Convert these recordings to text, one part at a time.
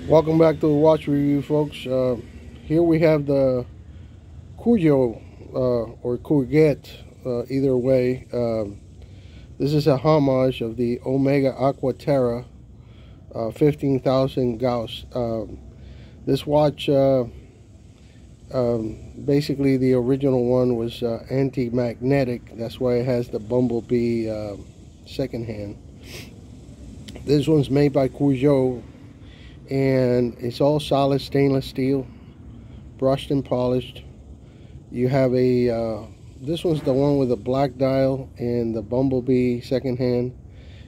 Welcome back to the watch review, folks. Here we have the Corgeut or Corgeut, either way. This is a homage of the Omega Aqua-Terra 15,000 Gauss. This watch, basically the original one was anti-magnetic. That's why it has the bumblebee second hand. This one's made by Corgeut, and it's all solid stainless steel, brushed and polished. You have a this one's the one with the black dial and the bumblebee second hand,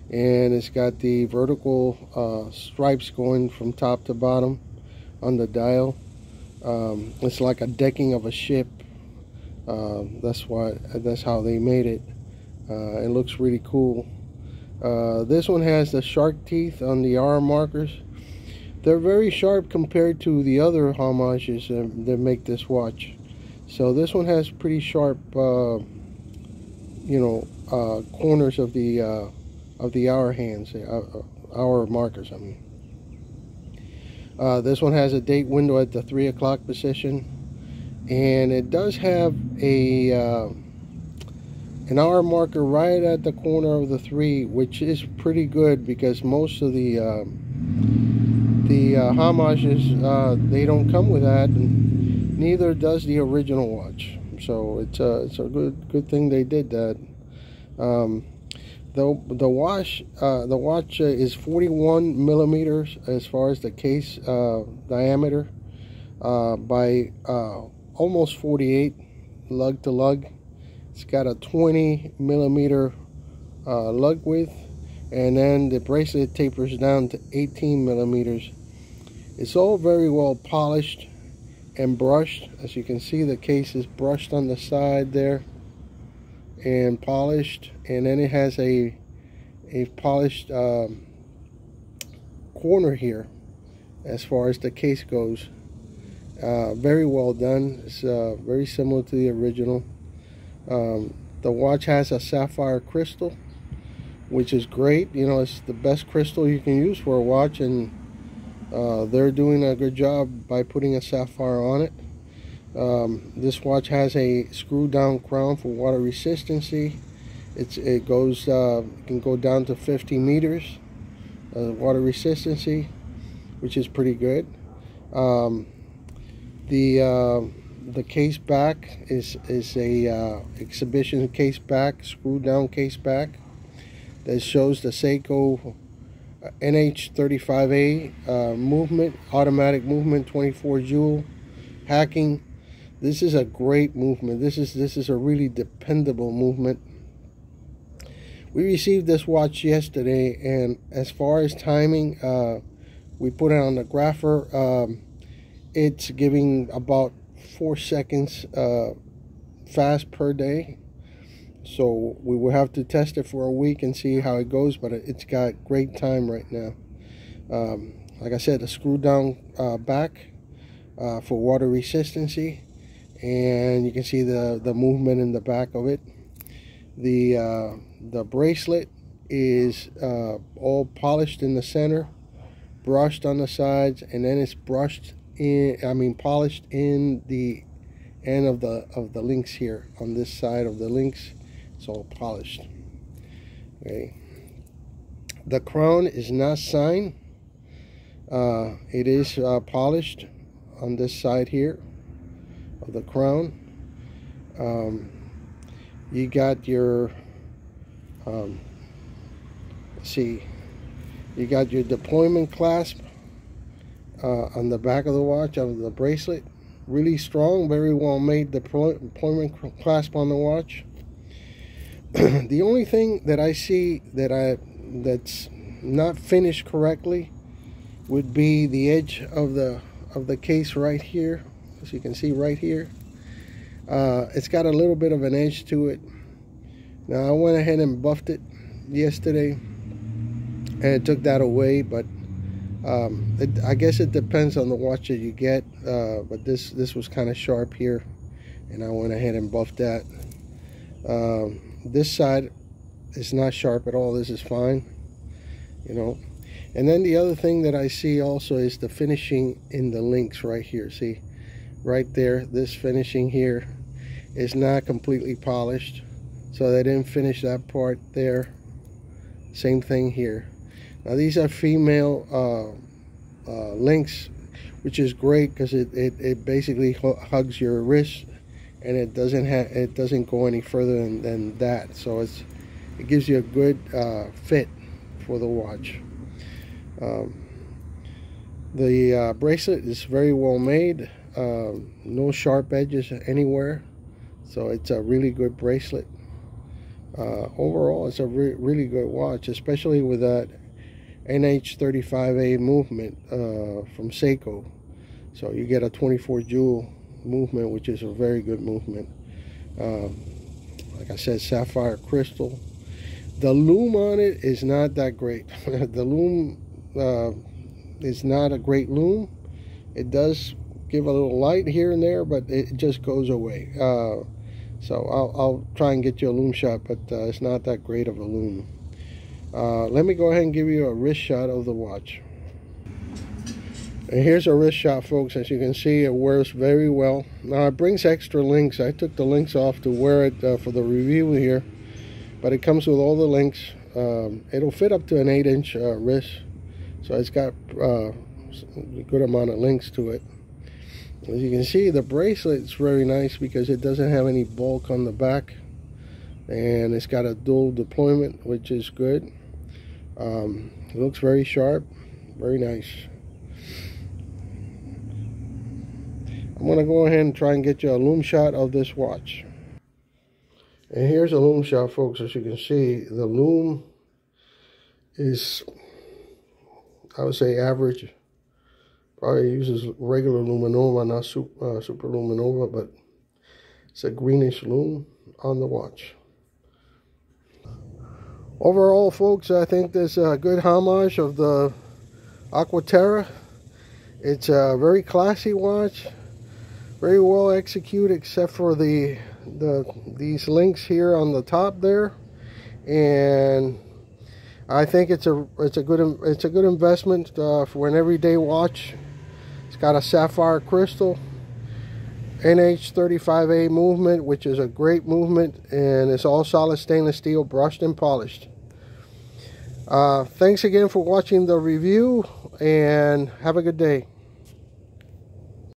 and it's got the vertical stripes going from top to bottom on the dial. It's like a decking of a ship. That's how they made it. It looks really cool. This one has the shark teeth on the hour markers. They're very sharp compared to the other homages that make this watch. So this one has pretty sharp, corners of the hour hands, hour markers. I mean, this one has a date window at the 3 o'clock position, and it does have a an hour marker right at the corner of the 3, which is pretty good because most of the homages, they don't come with that, and neither does the original watch. So it's a good thing they did that. The watch is 41 millimeters as far as the case diameter, by almost 48 lug to lug. It's got a 20 millimeter lug width, and then the bracelet tapers down to 18 millimeters. It's all very well polished and brushed. As you can see, the case is brushed on the side there and polished, and then it has a polished corner here as far as the case goes. Very well done. It's very similar to the original. The watch has a sapphire crystal, which is great. It's the best crystal you can use for a watch, and they're doing a good job by putting a sapphire on it. This watch has a screw down crown for water resistancy. It can go down to 50 meters water resistancy, which is pretty good. The case back is a exhibition case back, screw down case back, that shows the Seiko NH35A movement, automatic movement, 24 joule hacking. This is a great movement. This is a really dependable movement. We received this watch yesterday, and as far as timing, we put it on the grapher. It's giving about 4 seconds fast per day. So we will have to test it for a week and see how it goes, but it's got great time right now. Like I said, a screw down back for water resistancy, and you can see the movement in the back of it. The bracelet is all polished in the center, brushed on the sides, and then it's polished in the end of the links here. On this side of the links, it's all polished. Okay. The crown is not signed. It is polished on this side here of the crown. You got your you got your deployment clasp on the back of the watch, of the bracelet. Really strong, very well made deployment clasp on the watch. The only thing that I see that's not finished correctly would be the edge of the case right here. As you can see right here, it's got a little bit of an edge to it. Now I went ahead and buffed it yesterday, and it took that away, but I guess it depends on the watch that you get, but this was kind of sharp here, and I went ahead and buffed that. This side is not sharp at all. This is fine, And then the other thing that I see also is the finishing in the links right here. See, right there, this finishing here is not completely polished, so they didn't finish that part there. Same thing here. Now these are female links, which is great because it basically hugs your wrist, and it doesn't go any further than that. So it gives you a good fit for the watch. The bracelet is very well made. No sharp edges anywhere, so it's a really good bracelet. Overall, it's a really good watch, especially with that NH35A movement from Seiko. So you get a 24 jewel movement, which is a very good movement. Like I said, sapphire crystal. The lume on it is not that great. The lume is not a great lume. It does give a little light here and there, but it just goes away. So I'll try and get you a lume shot, but it's not that great of a lume. Let me go ahead and give you a wrist shot of the watch. And here's a wrist shot, folks. As you can see, it wears very well. Now it brings extra links. I took the links off to wear it for the review here, but it comes with all the links. It'll fit up to an 8-inch wrist, so it's got a good amount of links to it. As you can see, the bracelet is very nice because it doesn't have any bulk on the back, and it's got a dual deployment, which is good. It looks very sharp, very nice. I'm going to go ahead and try and get you a lume shot of this watch. And here's a lume shot, folks. As you can see, the lume is, I would say, average. Probably uses regular luminova, not super luminova, but it's a greenish lume on the watch. Overall, folks, I think there's a good homage of the Aqua-Terra. It's a very classy watch, very well executed, except for these links here on the top there. And I think it's a good investment for an everyday watch. It's got a sapphire crystal, NH35A movement, which is a great movement, and it's all solid stainless steel, brushed and polished. Thanks again for watching the review, and have a good day.